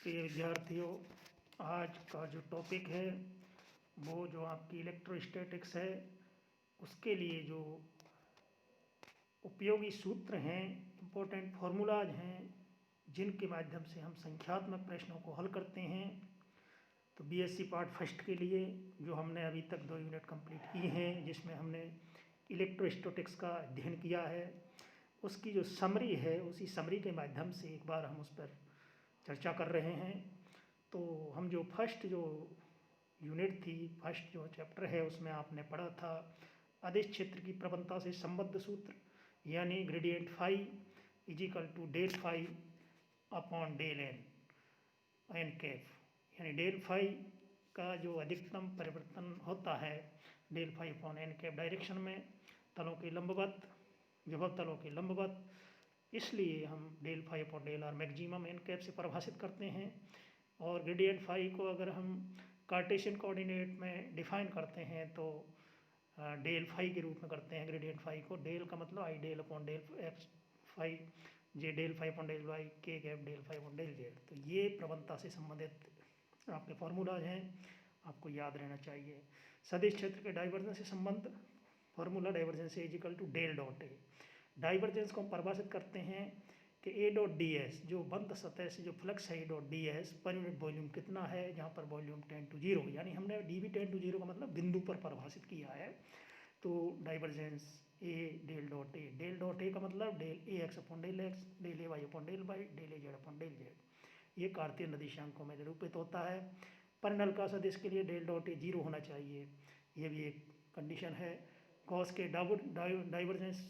प्रिय विद्यार्थियों, आज का जो टॉपिक है वो जो आपकी इलेक्ट्रोस्टैटिक्स है उसके लिए जो उपयोगी सूत्र हैं, इम्पोर्टेंट फार्मूलाज हैं, जिनके माध्यम से हम संख्यात्मक प्रश्नों को हल करते हैं। तो बीएससी पार्ट फर्स्ट के लिए जो हमने अभी तक 2 यूनिट कंप्लीट की हैं, जिसमें हमने इलेक्ट्रोस्टैटिक्स का अध्ययन किया है, उसकी जो समरी है उसी समरी के माध्यम से एक बार हम उस पर चर्चा कर रहे हैं। तो हम जो फर्स्ट जो यूनिट थी, फर्स्ट जो चैप्टर है, उसमें आपने पढ़ा था अदिश क्षेत्र की प्रवणता से संबद्ध सूत्र, यानी gradient phi equal to del phi upon del n cap, यानी डेल फाई का जो अधिकतम परिवर्तन होता है del phi upon n cap direction में तलों के लंबवत, विभव तलों के लंबवत, इसलिए हम del phi upon del r maximum n cap से परिभाषित करते हैं। और ग्रेडियंट फाई को अगर हम कार्टेशियन कोऑर्डिनेट में डिफाइन करते हैं तो डेल फाई के रूप में करते हैं। ग्रेडियंट फाई को डेल का मतलब I del upon del X phi J del phi upon del Y K cap del phi upon del Z. तो ये प्रवणता से संबंधित आपके फार्मूलाज हैं, आपको याद रहना चाहिए। सदिश क्षेत्र के डाइवर्जेंस से संबंध formula divergence is equal to del dot A. Divergence को हम परिभाषित करते हैं कि ए डॉट डी एस, जो बंद सतह से जो फ्लक्स है ए dot d S per unit volume कितना है, जहाँ पर वॉल्यूम 10 to 0, यानी हमने डी वी 10 to 0 का मतलब बिंदु पर परिभाषित किया है। तो divergence A del dot A, del dot A का मतलब del A X upon del x, del A Y upon del Y, del A Z upon del Z. ये कार्तीय निर्देशांकों में निरूपित होता है। परिनलिका सदिश के लिए डेल डॉट ए 0 होना चाहिए, ये भी एक कंडीशन है। गॉस के डाइवर्जेंस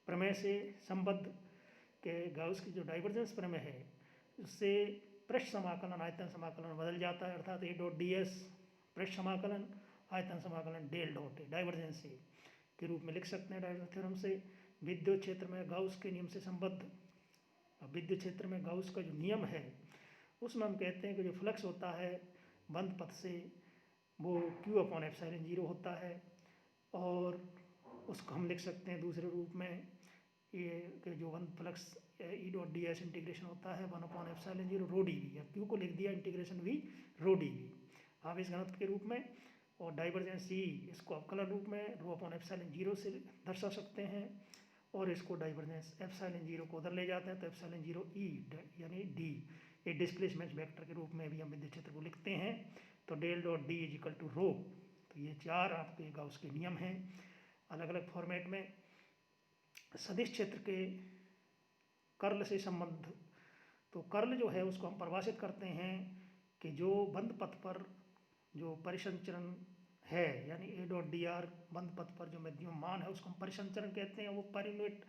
प्रमेय से संबद्ध के गॉस की जो डाइवर्जेंस प्रमेय है उससे पृष्ठ समाकलन आयतन समाकलन बदल जाता है, अर्थात ए डॉट डी एस पृष्ठ समाकलन आयतन समाकलन डेल डॉट ए डाइवर्जेंस ए के रूप में लिख सकते हैं डाइवर्जेंस थ्योरम से। विद्युत क्षेत्र में गॉस के नियम से संबद्ध, अब विद्युत क्षेत्र में गॉस का जो नियम है उसमें हम कहते हैं कि जो फ्लक्स होता है बंद पथ से वो Q अपॉन एप्सिलॉन 0 होता है, और उसको हम लिख सकते हैं दूसरे रूप में ये कि जो one flux E dot d s integration होता है 1 upon epsilon 0 rho d V. अब क्यू को लिख दिया integration V rho d V आप इस घनत्व के रूप में, और डाइवर्जेंस ई इसको अवकलन रूप में रो अपॉन एप्सिलॉन 0 से दर्शा सकते हैं, और इसको डाइवर्जेंस एप्सिलॉन 0 को उधर ले जाते हैं तो एप्सिलॉन 0 ई यानी डी ए डिस्प्लेसमेंट वेक्टर के रूप में भी हम विद्युत क्षेत्र को लिखते हैं। तो del dot D is equal to rho. तो ये 4 आपके गॉस के नियम हैं अलग अलग फॉर्मेट में। सदिश क्षेत्र के कर्ल से संबंध, तो कर्ल जो है उसको हम परिभाषित करते हैं कि जो बंद पथ पर जो परिसंचरण है, यानी ए डॉट डी आर बंद पथ पर जो मैक्सिमम मान है उसको हम परिसंचरण कहते हैं। वो पर यूनिट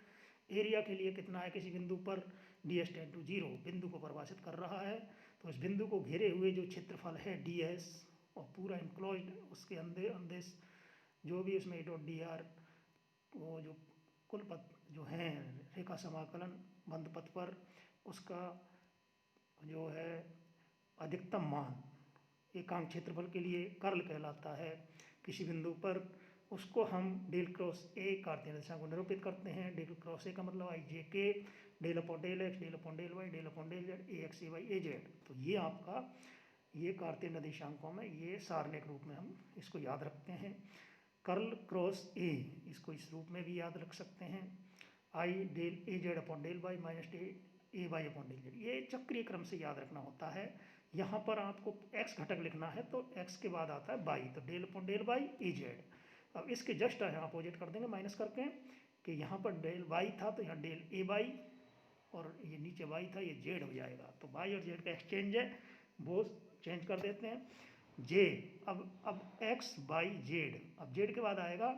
एरिया के लिए कितना है, किसी बिंदु पर डी एस 10 to 0 बिंदु को परिभाषित कर रहा है। तो इस बिंदु को घेरे हुए जो क्षेत्रफल है डी एस और पूरा इंक्लोज्ड उसके अंदेश जो भी उसमें ए डॉट डी आर वो जो कुल पथ जो हैं रेखा समाकलन बंद पथ पर उसका जो है अधिकतम मान एकांक क्षेत्रफल के लिए कर्ल कहलाता है किसी बिंदु पर। उसको हम डेल क्रॉस ए कार्तीय निर्देशांक को निरूपित करते हैं। डेल क्रॉस ए का मतलब i j k del upon del x del upon del Y del upon del z A x A y A z. तो ये आपका ये कार्तीय निर्देशांकों में ये सारणिक रूप में हम इसको याद रखते हैं। कर्ल क्रॉस ए इसको इस रूप में भी याद रख सकते हैं, I del A Z upon del Y minus A Y upon del Z. ये चक्रीय क्रम से याद रखना होता है। यहाँ पर आपको एक्स घटक लिखना है तो एक्स के बाद आता है वाई, तो del upon del Y A Z. अब इसके जस्ट यहाँ अपोजिट कर देंगे माइनस करके कि यहाँ पर डेल वाई था तो यहाँ डेल ए वाई, और ये नीचे वाई था ये जेड हो जाएगा। तो वाई और जेड का एक्सचेंज है वो चेंज कर देते हैं। जे अब एक्स बाई जेड, अब जेड के बाद आएगा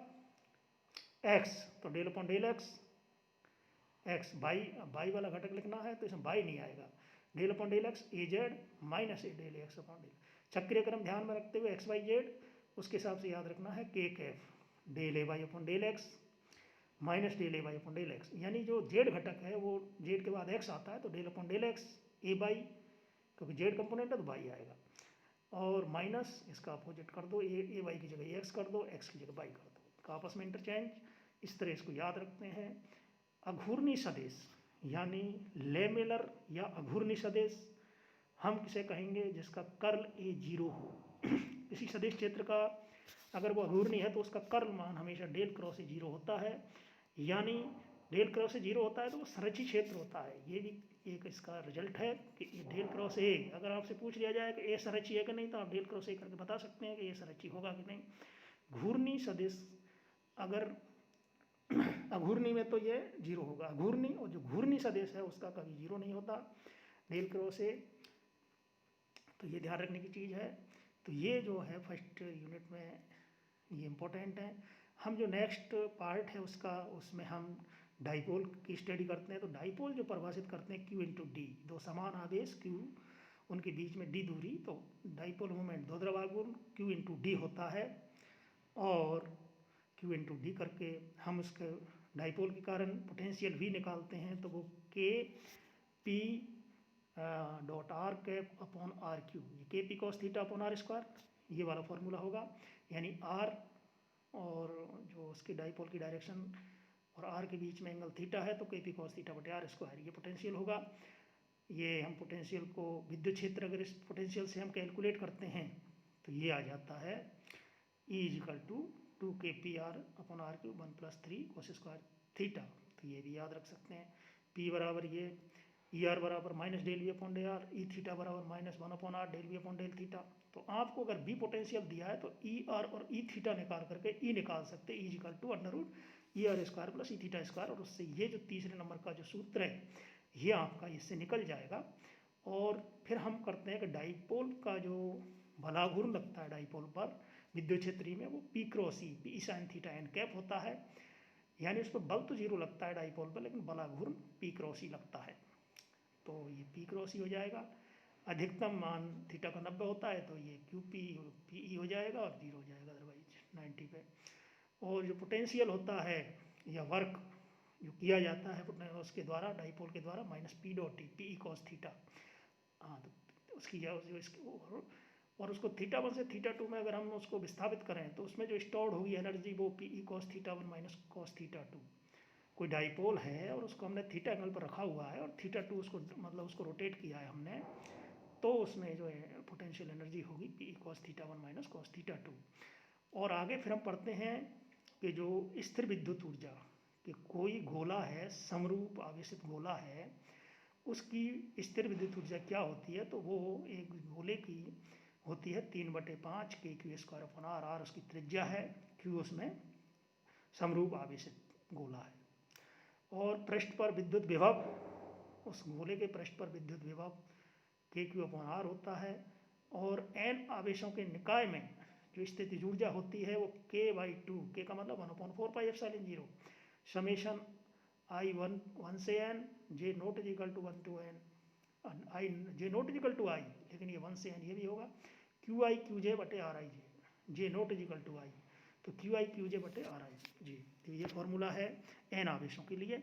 एक्स तो del upon del x x y, अब बाई वाला घटक लिखना है तो इसमें बाई नहीं आएगा, del upon del x A z minus A del x upon del. चक्रीय क्रम ध्यान में रखते हुए एक्स वाई जेड उसके हिसाब से याद रखना है के कैफ del A Y upon del X minus del A Y upon del X, यानी जो जेड घटक है वो जेड के बाद एक्स आता है तो del upon del x A y, क्योंकि जेड कंपोनेंट है तो बाई आएगा, और माइनस इसका अपोजिट कर दो, ए वाई की जगह एक्स कर दो, एक्स की जगह बाई कर दो, का आपस में इंटरचेंज। इस तरह इसको याद रखते हैं। अघूर्णी सदिश यानी लेमेलर या अघूर्णी सदिश, हम किसे कहेंगे जिसका कर्ल ए 0 हो। किसी सदिश क्षेत्र का अगर वो अघूर्णी है तो उसका कर्ल मान हमेशा डेल क्रॉस ए 0 होता है, यानी डेल क्रॉस ए 0 होता है तो वो संरचित क्षेत्र होता है। ये भी एक इसका रिजल्ट है कि ये डेल क्रॉस ए, अगर आपसे पूछ लिया जाए कि ए संरचि है कि नहीं तो आप डेल क्रॉस ए करके बता सकते हैं कि ये संरचि होगा कि नहीं। घूर्णी सदिश अगर अघूर्णी में तो ये 0 होगा, अघूर्णी और जो घूर्णी सदिश है उसका कभी 0 नहीं होता डेल क्रॉस ए, तो ये ध्यान रखने की चीज़ है। तो ये जो है फर्स्ट यूनिट में ये इम्पोर्टेंट है। हम जो नेक्स्ट पार्ट है उसका, उसमें हम डाइपोल की स्टडी करते हैं। तो डाइपोल जो परिभाषित करते हैं Q इंटू डी, दो समान आवेश Q, उनके बीच में d दूरी, तो डाइपोल मोमेंट दो द्रव्याघूर्ण Q इंटू डी होता है। और Q इंटू डी करके हम उसके डाइपोल के कारण पोटेंशियल V निकालते हैं, तो वो K P dot r cap upon r cube, ये k p cos theta upon r square, ये वाला फॉर्मूला होगा। यानी आर और जो उसके डाइपोल की डायरेक्शन और आर के बीच में एंगल थीटा है, तो के पी कॉस थीटा बटे आर स्क्वायर, ये पोटेंशियल होगा। ये हम पोटेंशियल को विद्युत क्षेत्र अगर इस पोटेंशियल से हम कैलकुलेट करते हैं तो ये आ जाता है E is equal to 2 k p r upon r cube 1 + 3 cos square theta. तो ये भी याद रख सकते हैं। P बराबर ये ई आर बराबर minus del V upon del r, E theta बराबर -1 upon r del V upon del theta. तो आपको अगर बी पोटेंशियल दिया है तो ई आर और ई थीटा निकाल करके ई निकाल सकते हैं, equal to √ER² + E theta square, और उससे ये जो तीसरे नंबर का जो सूत्र है ये आपका इससे निकल जाएगा। और फिर हम करते हैं कि डाइपोल का जो बलाघूर्ण लगता है डाइपोल पर विद्युत क्षेत्रीय में, वो P क्रॉस ई, P sin theta n cap होता है। यानी उस पर बल तो 0 लगता है डाइपोल पर, लेकिन बलाघूर्ण P क्रॉस ई लगता है, तो ये P क्रॉस ई हो जाएगा। अधिकतम मान थीटा का 90 होता है, तो ये QP हो जाएगा और 0 हो जाएगा अदरवाइज 90 पे। और जो पोटेंशियल होता है या वर्क जो किया जाता है उसके द्वारा, डाइपोल के द्वारा, -P dot T, PE cos theta. हाँ, तो उसकी जो इसकी और उसको θ1 से θ2 में अगर हम उसको विस्थापित करें तो उसमें जो स्टोर्ड होगी एनर्जी वो PE cos θ1 - cos θ2। कोई डाइपोल है और उसको हमने थीटा एंगल पर रखा हुआ है और θ2 उसको मतलब उसको रोटेट किया है हमने, तो उसमें जो है पोटेंशियल एनर्जी होगी PE cos θ1 - cos θ2। और आगे फिर हम पढ़ते हैं कि जो स्थिर विद्युत ऊर्जा, कि कोई गोला है, समरूप आवेशित गोला है, उसकी स्थिर विद्युत ऊर्जा क्या होती है। तो वो एक गोले की होती है 3/5 KQ² अपॉन आर, आर उसकी त्रिज्या है, Q उसमें समरूप आवेशित गोला है। और पृष्ठ पर विद्युत विभव, उस गोले के पृष्ठ पर विद्युत विभव KQ अपॉन आर होता है। और n आवेशों के निकाय में जो स्थितिज ऊर्जा होती है वो K/2, K का मतलब 1/4πε0 समेशन I1 से n J not equal to 1 to n, i J not equal to I, लेकिन ये 1 से n ये भी होगा, QI QJ बटे RI J not equal to I, तो QI QJ बटे RI जी। तो ये फॉर्मूला है n आवेशों के लिए।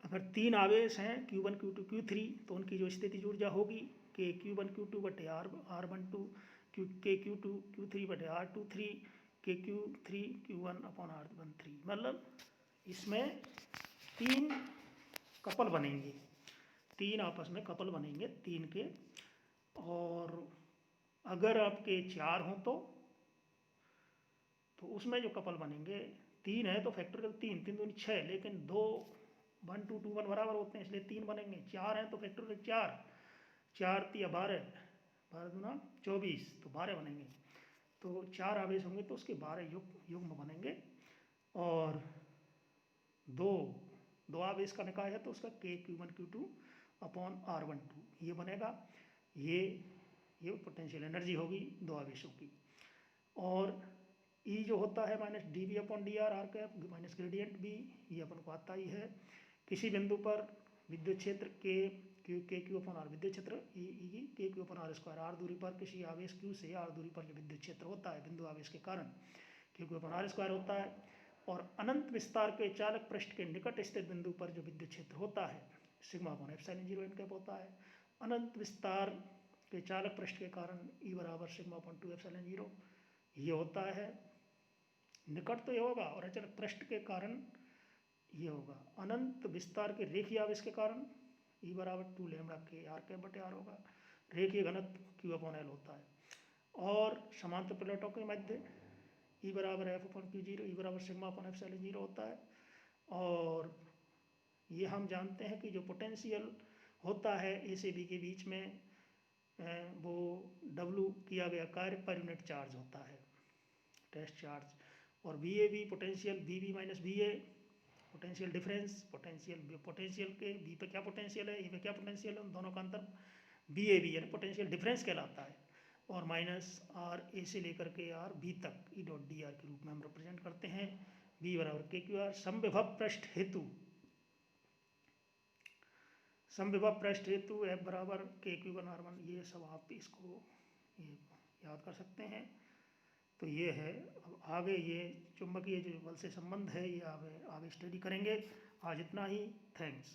अगर 3 आवेश हैं Q1 Q2 Q3 तो उनकी जो स्थितिज ऊर्जा होगी कि Q1 Q2 बटे R12, Q2 Q3 बटे R23, Q3 Q1 upon R13। मतलब इसमें 3 कपल बनेंगे, 3 आपस में कपल बनेंगे 3 के। और अगर आपके 4 हों तो उसमें जो कपल बनेंगे, 3 है तो फैक्टोरियल 3, 3 दूनी 6, लेकिन 2 1 2 2 1 बराबर होते हैं इसलिए 3 बनेंगे। 4 हैं तो फैक्टोरियल 4, 4 3 12, 12 दूना 24, तो 12 बनेंगे। तो 4 आवेश होंगे तो उसके 12 युग्म बनेंगे। और दो आवेश का निकाय है तो उसका KQ1 Q2 अपॉन R12 ये बनेगा। ये पोटेंशियल एनर्जी होगी दो आवेशों की। और E जो होता है -dV upon dr r cap minus gradient B, ये अपन को आता ही है। किसी बिंदु पर विद्युत क्षेत्र KQ अपॉन R, विद्युत क्षेत्र E KQ upon R square, R दूरी पर किसी आवेश Q से R दूरी पर जो विद्युत क्षेत्र होता है बिंदु आवेश के कारण KQ अपॉन R स्क्वायर होता है। और अनंत विस्तार के चालक पृष्ठ के निकट स्थित बिंदु पर जो विद्युत क्षेत्र होता है sigma upon epsilon 0 n cap होता है। अनंत विस्तार के चालक पृष्ठ के कारण E बराबर सिग्मा अपॉन 2 एप्सिलॉन 0 ये होता है। निकट तो ये होगा और अचालक पृष्ठ के कारण ये होगा। अनंत विस्तार के रेखीय आवेश के कारण ई बराबर 2 लैम्बडा के आर कैप बटे आर होगा। रेखीय घनत्व क्यू अपॉन एल होता है। और समांतर प्लेटों के मध्य ई बराबर एफ अपॉन क्यू जीरो, ई बराबर सिग्मा अपॉन एप्सिलॉन जीरो होता है। और ये हम जानते हैं कि जो पोटेंशियल होता है ए से बी के बीच में वो W किया गया कार्य पर यूनिट चार्ज होता है, टेस्ट चार्ज। और VAB potential VB minus VA potential difference, potential के बी पे क्या पोटेंशियल है, ए पे क्या पोटेंशियल है, उन दोनों का अंतर VAB यानी पोटेंशियल डिफरेंस कहलाता है। और माइनस आर ए से लेकर के आर बी तक ई डॉट डी आर के रूप में हम रिप्रेजेंट करते हैं। बी बराबर के क्यू आर। समविभव पृष्ठ हेतु एफ बराबर के क्यू वन आर वन, ये सब आप इसको ये याद कर सकते हैं। तो ये है। अब आगे ये चुंबकीय जो बल से संबंध है ये आगे स्टडी करेंगे। आज इतना ही। थैंक्स।